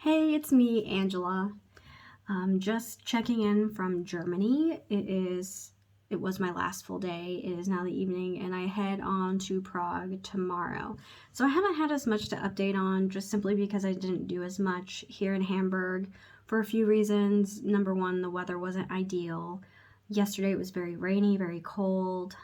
Hey, it's me, Angela. Just checking in from Germany. It was my last full day. It is now the evening, and I head on to Prague tomorrow. So I haven't had as much to update on, just simply because I didn't do as much here in Hamburg for a few reasons. Number one, the weather wasn't ideal. Yesterday it was very rainy, very cold.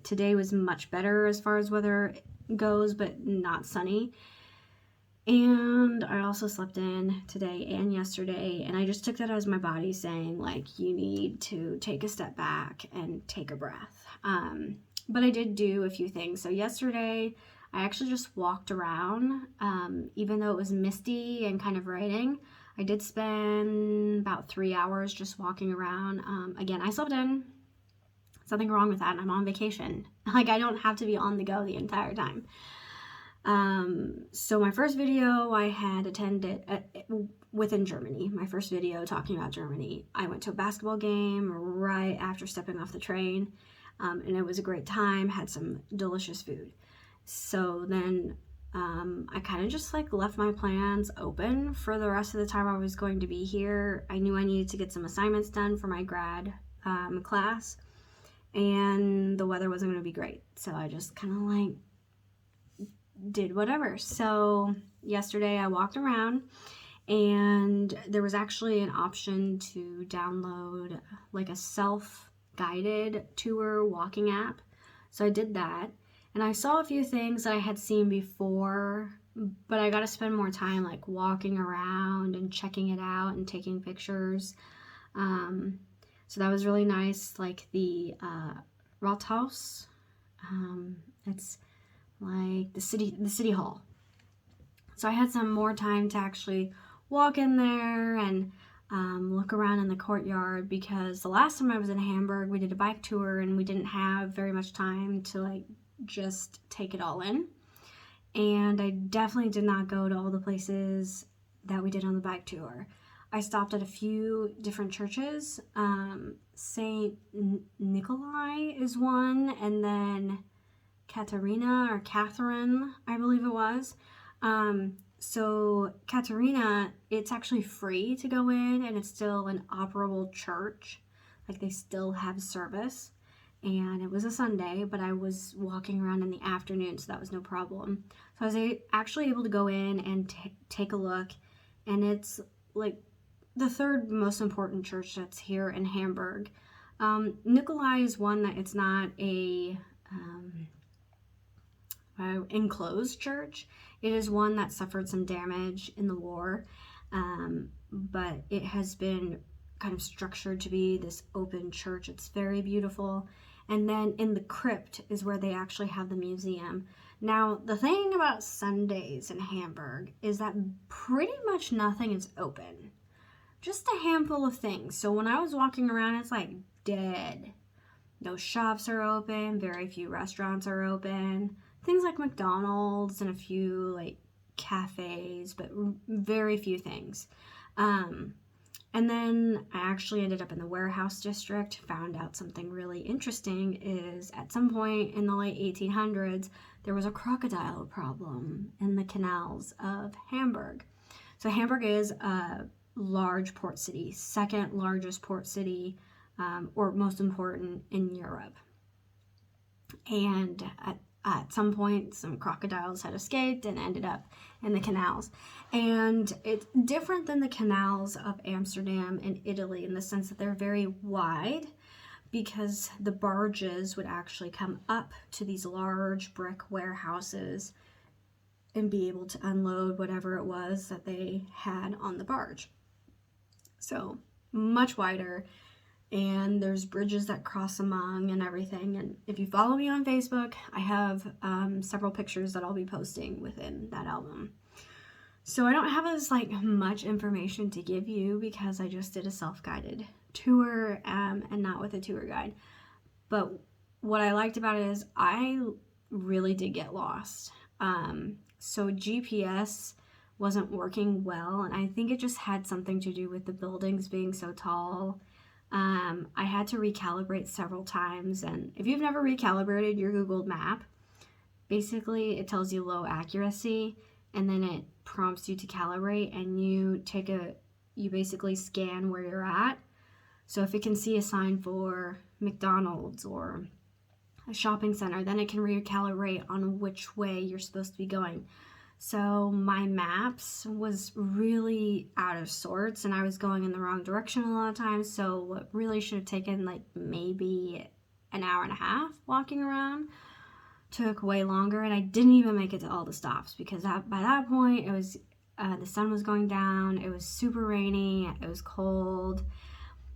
Today was much better as far as weather goes, but not sunny. And I also slept in today and yesterday, and I just took that as my body saying, like, you need to take a step back and take a breath. But I did do a few things. So yesterday, I actually just walked around, even though it was misty and kind of raining. I did spend about 3 hours just walking around. Again, I slept in. There's nothing wrong with that. I'm on vacation. Like, I don't have to be on the go the entire time. So my first video I had attended within Germany, my first video talking about Germany. I went to a basketball game right after stepping off the train, and it was a great time, had some delicious food. So then I kind of just like left my plans open for the rest of the time I was going to be here. I knew I needed to get some assignments done for my grad class, and the weather wasn't going to be great. So I just kind of like did whatever. So yesterday I walked around, and there was actually an option to download like a self-guided tour walking app. So I did that, and I saw a few things that I had seen before, but I got to spend more time like walking around and checking it out and taking pictures. So that was really nice. Like the Rathaus, it's like the city hall. So I had some more time to actually walk in there and look around in the courtyard, because the last time I was in Hamburg we did a bike tour and we didn't have very much time to like just take it all in, and I definitely did not go to all the places that we did on the bike tour. I stopped at a few different churches. Saint Nikolai is one, and then Catherine, I believe it was. So Katerina, it's actually free to go in, and it's still an operable church. Like, they still have service. And it was a Sunday, but I was walking around in the afternoon, so that was no problem. So I was actually able to go in and take a look, and it's like the third most important church that's here in Hamburg. Nikolai is one that it's not a enclosed church. It is one that suffered some damage in the war, but it has been kind of structured to be this open church. It's very beautiful. And then in the crypt is where they actually have the museum. Now, the thing about Sundays in Hamburg is that pretty much nothing is open. Just a handful of things. So when I was walking around, it's like dead. No shops are open, very few restaurants are open. Things like McDonald's and a few like cafes, but very few things. And then I actually ended up in the warehouse district. Found out something really interesting is at some point in the late 1800s, there was a crocodile problem in the canals of Hamburg. So Hamburg is a large port city, second largest port city, or most important in Europe. And at some point, some crocodiles had escaped and ended up in the canals. And it's different than the canals of Amsterdam and Italy in the sense that they're very wide, because the barges would actually come up to these large brick warehouses and be able to unload whatever it was that they had on the barge. So much wider. And there's bridges that cross among and everything. And if you follow me on Facebook, I have several pictures that I'll be posting within that album. So I don't have as like much information to give you, because I just did a self-guided tour and not with a tour guide. But what I liked about it is I really did get lost. So GPS wasn't working well, and I think it just had something to do with the buildings being so tall. I had to recalibrate several times, and if you've never recalibrated your Google map, basically it tells you low accuracy, and then it prompts you to calibrate, and you basically scan where you're at. So if it can see a sign for McDonald's or a shopping center, then it can recalibrate on which way you're supposed to be going. So my maps was really out of sorts, and I was going in the wrong direction a lot of times. So what really should have taken like maybe an hour and a half walking around took way longer, and I didn't even make it to all the stops because by that point it was the sun was going down. It was super rainy. It was cold.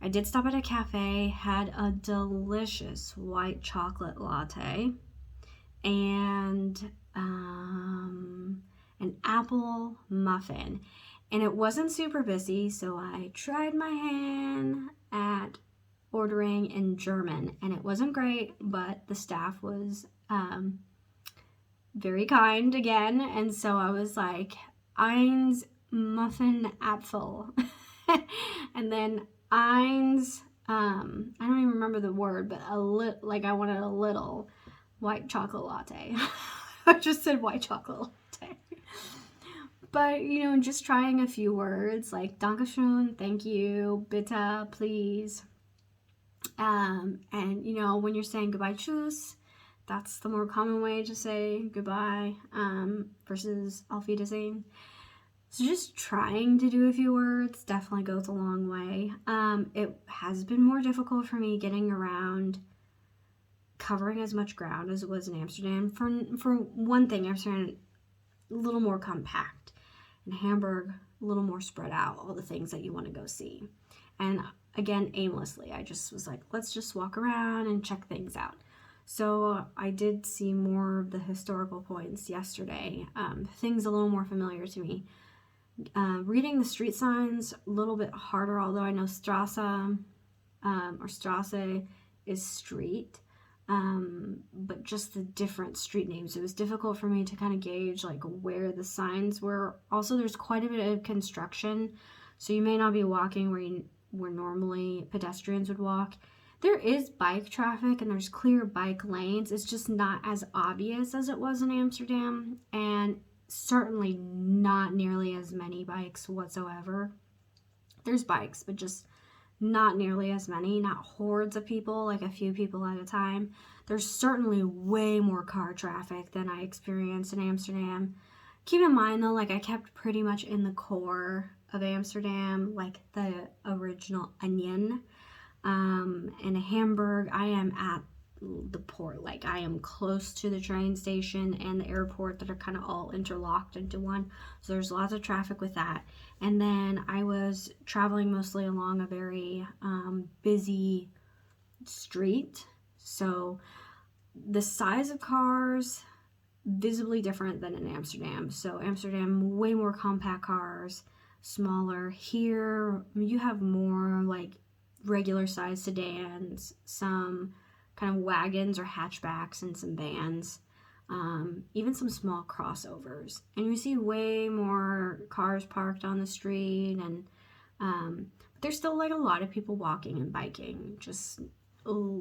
I did stop at a cafe, had a delicious white chocolate latte, and an apple muffin. And it wasn't super busy, so I tried my hand at ordering in German, and it wasn't great, but the staff was very kind again, and so I was like, Eins Muffin Apfel. And then Eins, I don't even remember the word, but I wanted a little white chocolate latte. I just said white chocolate latte. But, just trying a few words like Dankeschön, thank you, bitte, please. And, when you're saying goodbye, tschüss, that's the more common way to say goodbye versus auf Wiedersehen. So just trying to do a few words definitely goes a long way. It has been more difficult for me getting around, covering as much ground as it was in Amsterdam. For one thing, Amsterdam a little more compact, and Hamburg a little more spread out, all the things that you want to go see. And again, aimlessly, I just was like, let's just walk around and check things out. So I did see more of the historical points yesterday, things a little more familiar to me. Reading the street signs, a little bit harder, although I know Strasse or Strasse is street, but just the different street names. It was difficult for me to kind of gauge like where the signs were. Also, there's quite a bit of construction, so you may not be walking where normally pedestrians would walk. There is bike traffic and there's clear bike lanes. It's just not as obvious as it was in Amsterdam, and certainly not nearly as many bikes whatsoever. There's bikes, but just not nearly as many, not hordes of people, like a few people at a time. There's certainly way more car traffic than I experienced in Amsterdam. Keep in mind though, like I kept pretty much in the core of Amsterdam, like the original Onion. In Hamburg, I am at the port, like I am close to the train station and the airport that are kind of all interlocked into one, so there's lots of traffic with that. And then I was traveling mostly along a very busy street, so the size of cars visibly different than in Amsterdam. So Amsterdam, way more compact cars, smaller. Here you have more like regular size sedans, some kind of wagons or hatchbacks, and some vans, even some small crossovers. And you see way more cars parked on the street, and there's still like a lot of people walking and biking, just a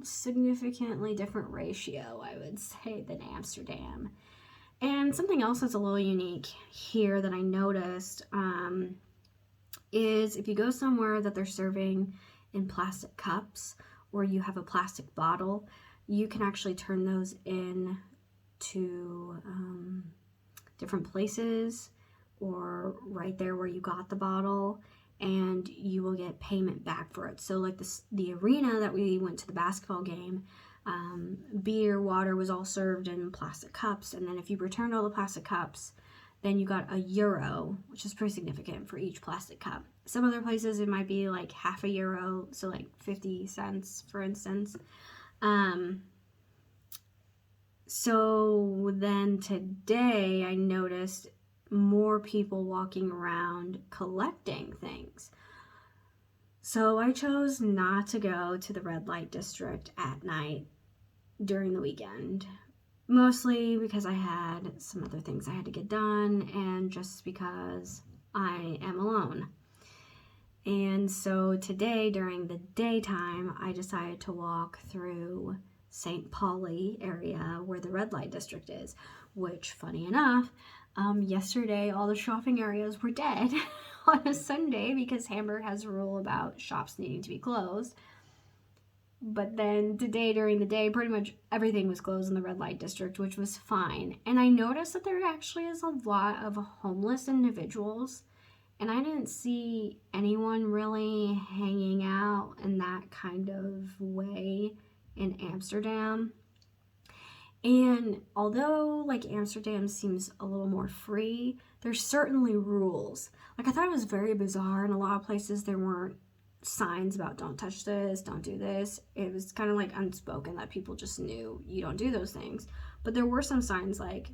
significantly different ratio, I would say, than Amsterdam. And something else that's a little unique here that I noticed is if you go somewhere that they're serving in plastic cups, or you have a plastic bottle, you can actually turn those in to different places or right there where you got the bottle, and you will get payment back for it. So like the arena that we went to the basketball game, beer, water was all served in plastic cups, and then if you returned all the plastic cups, then you got €1, which is pretty significant for each plastic cup. Some other places it might be like half €1, so like 50 cents, for instance. So then today I noticed more people walking around collecting things. So I chose not to go to the red light district at night during the weekend. Mostly because I had some other things I had to get done, and just because I am alone. And so today, during the daytime, I decided to walk through St. Pauli area where the red light district is, which, funny enough, Yesterday, all the shopping areas were dead on a Sunday because Hamburg has a rule about shops needing to be closed. But then today, during the day, pretty much everything was closed in the red light district, which was fine. And I noticed that there actually is a lot of homeless individuals, and I didn't see anyone really hanging out in that kind of way in Amsterdam. And although like Amsterdam seems a little more free, there's certainly rules. Like I thought it was very bizarre. In a lot of places there weren't signs about don't touch this, don't do this. It was kind of like unspoken that people just knew you don't do those things. But there were some signs like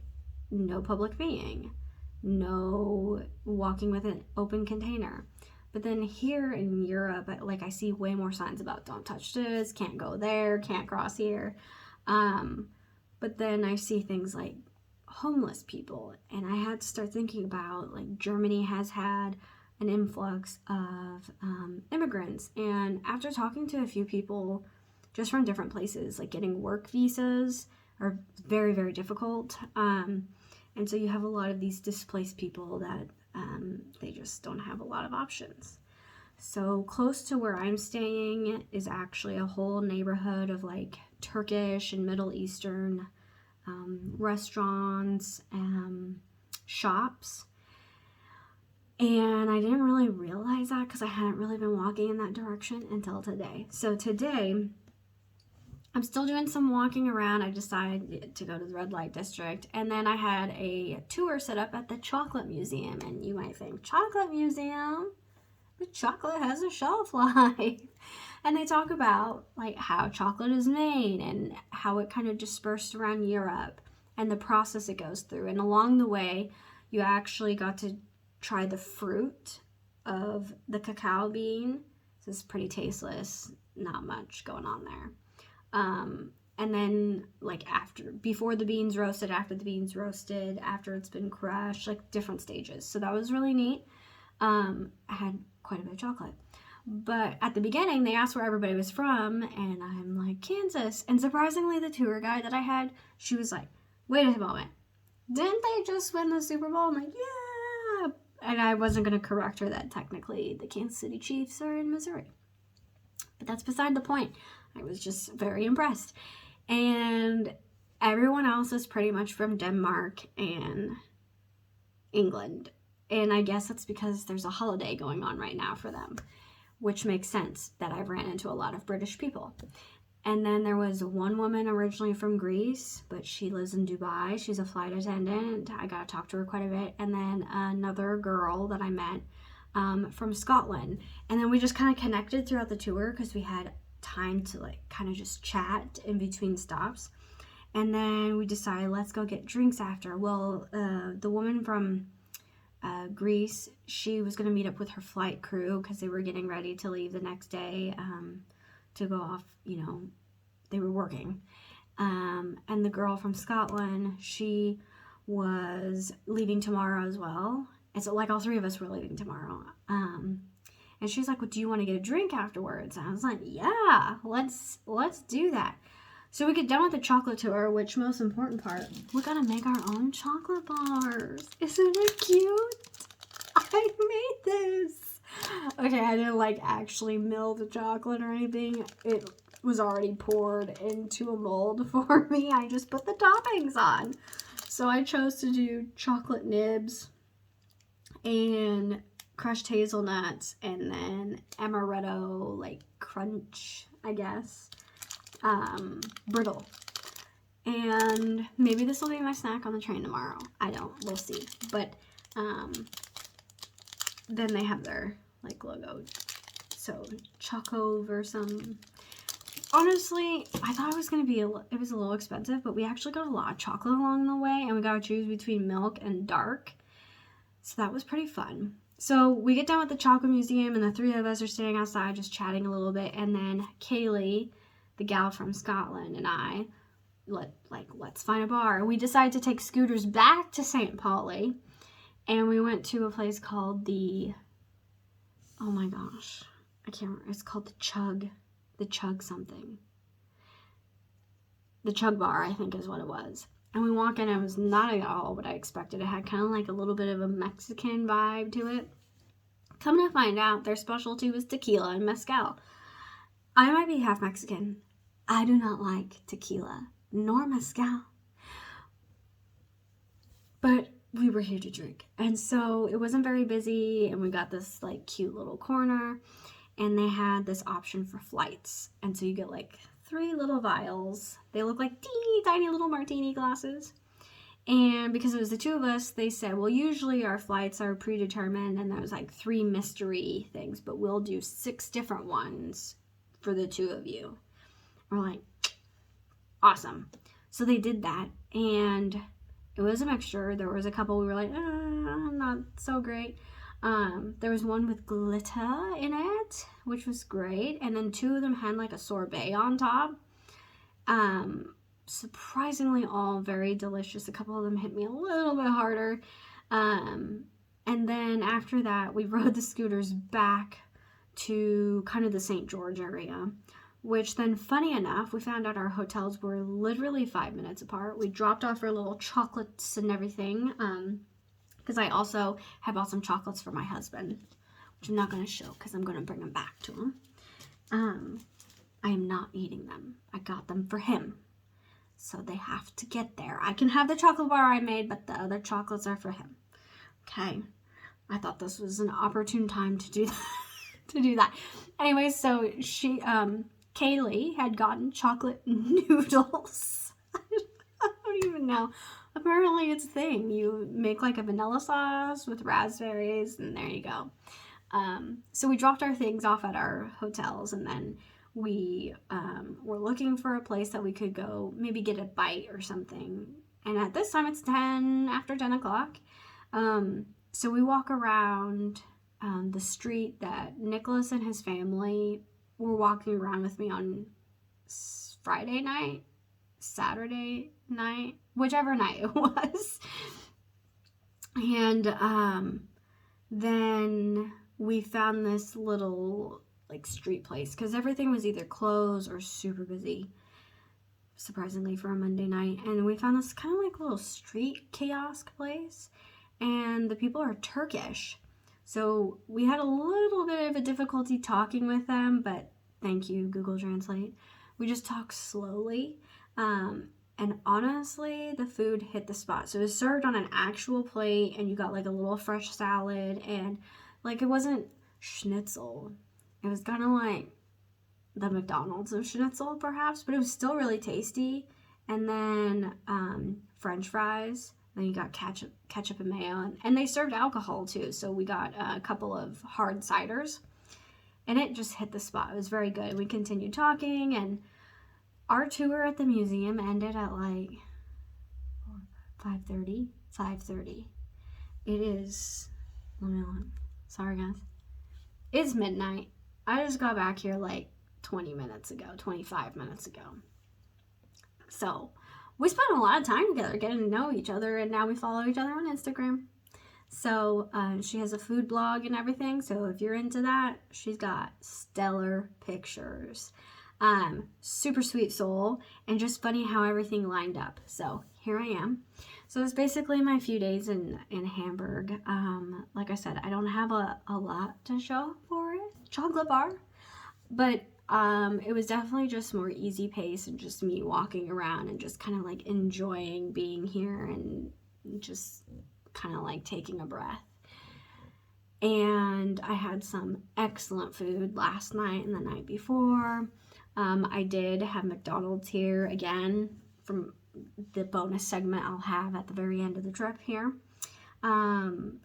no public peeing, no walking with an open container. But then here in Europe, like I see way more signs about don't touch this, can't go there, can't cross here. But then I see things like homeless people, and I had to start thinking about like Germany has had an influx of immigrants, and after talking to a few people just from different places, like getting work visas are very, very difficult. And so you have a lot of these displaced people that they just don't have a lot of options. So close to where I'm staying is actually a whole neighborhood of like Turkish and Middle Eastern restaurants and shops. And I didn't really realize that because I hadn't really been walking in that direction until today. So today, I'm still doing some walking around. I decided to go to the red light district. And then I had a tour set up at the chocolate museum. And you might think, chocolate museum? The chocolate has a shelf life. And they talk about like how chocolate is made and how it kind of dispersed around Europe and the process it goes through. And along the way, you actually got to try the fruit of the cacao bean. This is pretty tasteless, not much going on there. And then like before the beans roasted, after the beans roasted, after it's been crushed, like different stages. So that was really neat. I had quite a bit of chocolate. But at the beginning, they asked where everybody was from, and I'm like, Kansas. And surprisingly, the tour guide that I had, she was like, wait a moment. Didn't they just win the Super Bowl? I'm like, yeah. And I wasn't going to correct her that technically the Kansas City Chiefs are in Missouri. But that's beside the point. I was just very impressed. And everyone else is pretty much from Denmark and England. And I guess that's because there's a holiday going on right now for them, which makes sense that I've ran into a lot of British people. And then there was one woman originally from Greece, but she lives in Dubai. She's a flight attendant. I got to talk to her quite a bit. And then another girl that I met from Scotland. And then we just kind of connected throughout the tour because we had time to like kind of just chat in between stops. And then we decided, let's go get drinks after. Well, the woman from Greece, she was going to meet up with her flight crew because they were getting ready to leave the next day to go off, they were working. And the girl from Scotland, she was leaving tomorrow as well. And so like all three of us were leaving tomorrow. And she's like, well, do you want to get a drink afterwards? And I was like, yeah, let's do that. So we get done with the chocolate tour, which most important part, we're going to make our own chocolate bars. Isn't it cute? I made this. Okay, I didn't like actually mill the chocolate or anything. It was already poured into a mold for me. I just put the toppings on. So I chose to do chocolate nibs and crushed hazelnuts and then amaretto, like crunch, I guess. Brittle. And maybe this will be my snack on the train tomorrow. We'll see. But then they have their like logo. So Choco Versum. Honestly, I thought it was gonna be it was a little expensive, but we actually got a lot of chocolate along the way, and we got to choose between milk and dark. So that was pretty fun. So we get done with the chocolate museum, and the three of us are standing outside just chatting a little bit, and then Kaylee, the gal from Scotland, and I, let's find a bar. We decided to take scooters back to St. Pauli, and we went to a place called oh my gosh, I can't remember. It's called the Chug something. The Chug Bar, I think is what it was. And we walk in, it was not at all what I expected. It had kind of like a little bit of a Mexican vibe to it. Come to find out, their specialty was tequila and mezcal. I might be half Mexican. I do not like tequila nor mezcal. But we were here to drink. And so it wasn't very busy, and we got this like cute little corner, and they had this option for flights. And so you get like 3 little vials. They look like teeny tiny little martini glasses. And because it was the 2 of us, they said, well, usually our flights are predetermined, and there's like 3 mystery things, but we'll do 6 different ones for the 2 of you. We're like, awesome. So they did that, and it was a mixture. There was a couple we were like, not so great. There was one with glitter in it, which was great, and then 2 of them had like a sorbet on top. Surprisingly all very delicious. A couple of them hit me a little bit harder. And then after that, we rode the scooters back to kind of the St. George area, which then, funny enough, we found out our hotels were literally 5 minutes apart. We dropped off our little chocolates and everything, because I also had bought some chocolates for my husband, which I'm not going to show because I'm going to bring them back to him. I am not eating them. I got them for him. So they have to get there. I can have the chocolate bar I made, but the other chocolates are for him. Okay. I thought this was an opportune time to do that. Anyway, so Kaylee had gotten chocolate noodles. I don't even know. Apparently it's a thing. You make like a vanilla sauce with raspberries, and there you go. So we dropped our things off at our hotels, and then we were looking for a place that we could go maybe get a bite or something. And at this time it's after 10 o'clock. So we walk around the street that Nicholas and his family were walking around with me on Friday night, Saturday night, whichever night it was. And then we found this little like street place because everything was either closed or super busy, surprisingly, for a Monday night. And we found this kind of like little street kiosk place, and the people are Turkish, so we had a little bit of a difficulty talking with them, but thank you Google Translate. We just talked slowly, and honestly the food hit the spot. So it was served on an actual plate, and you got like a little fresh salad, and like it wasn't schnitzel. It was kind of like the McDonald's of schnitzel, perhaps, but it was still really tasty. And then French fries. Then you got ketchup and mayo, and they served alcohol too. So we got a couple of hard ciders, and it just hit the spot. It was very good. We continued talking, and our tour at the museum ended at like 5:30. It is. Let me look. Sorry, guys. It's midnight. I just got back here like 25 minutes ago. So we spent a lot of time together getting to know each other, and now we follow each other on Instagram. So she has a food blog and everything. So if you're into that, she's got stellar pictures. Super sweet soul, and just funny how everything lined up. So here I am. So it's basically my few days in Hamburg. Like I said, I don't have a lot to show for it. Chocolate bar. But it was definitely just more easy pace, and just me walking around and just kind of like enjoying being here and just kind of like taking a breath. And I had some excellent food last night and the night before. I did have McDonald's here again from the bonus segment I'll have at the very end of the trip here.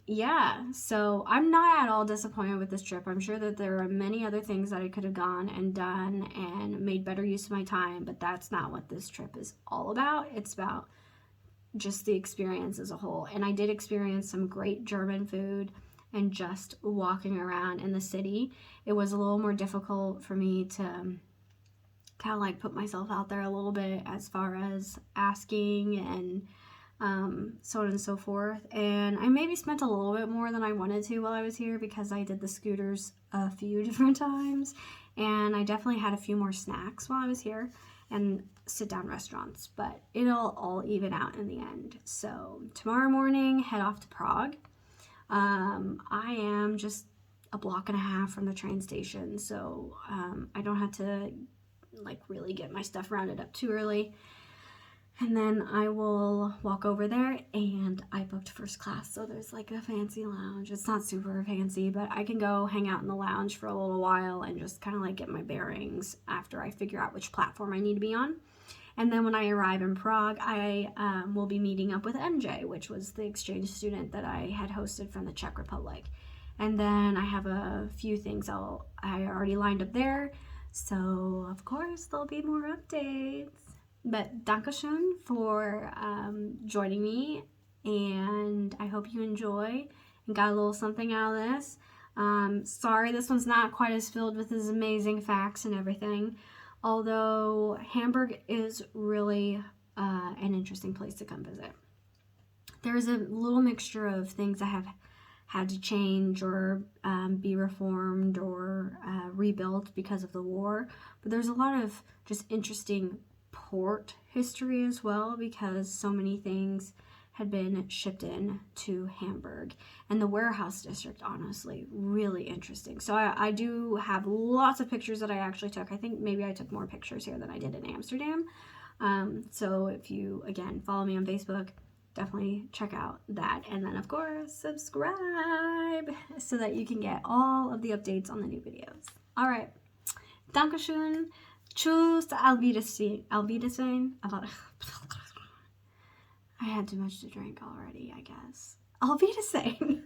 Yeah, so I'm not at all disappointed with this trip. I'm sure that there are many other things that I could have gone and done and made better use of my time, but that's not what this trip is all about. It's about just the experience as a whole. And I did experience some great German food, and just walking around in the city, it was a little more difficult for me to kind of like put myself out there a little bit as far as asking and so on and so forth. And I maybe spent a little bit more than I wanted to while I was here, because I did the scooters a few different times, and I definitely had a few more snacks while I was here. And sit-down restaurants, but it'll all even out in the end. So tomorrow morning, head off to Prague. I am just a block and a half from the train station, so I don't have to like really get my stuff rounded up too early. And then I will walk over there, and I booked first class, so there's like a fancy lounge. It's not super fancy, but I can go hang out in the lounge for a little while and just kind of like get my bearings after I figure out which platform I need to be on. And then when I arrive in Prague, I will be meeting up with MJ, which was the exchange student that I had hosted from the Czech Republic. And then I have a few things I already lined up there, so of course there'll be more updates. But dankeschön for joining me, and I hope you enjoy and got a little something out of this. Sorry this one's not quite as filled with his amazing facts and everything, although Hamburg is really an interesting place to come visit. There's a little mixture of things that have had to change or be reformed or rebuilt because of the war, but there's a lot of just interesting port history as well, because so many things had been shipped in to Hamburg, and the warehouse district, honestly, really interesting. So I do have lots of pictures that I actually took. I think maybe I took more pictures here than I did in Amsterdam. So if you, again, follow me on Facebook, definitely check out that. And then, of course, subscribe so that you can get all of the updates on the new videos. All right. Dankeschön. Tschüss. Auf Wiedersehen. Auf Wiedersehen. I had too much to drink already, I guess. Auf Wiedersehen.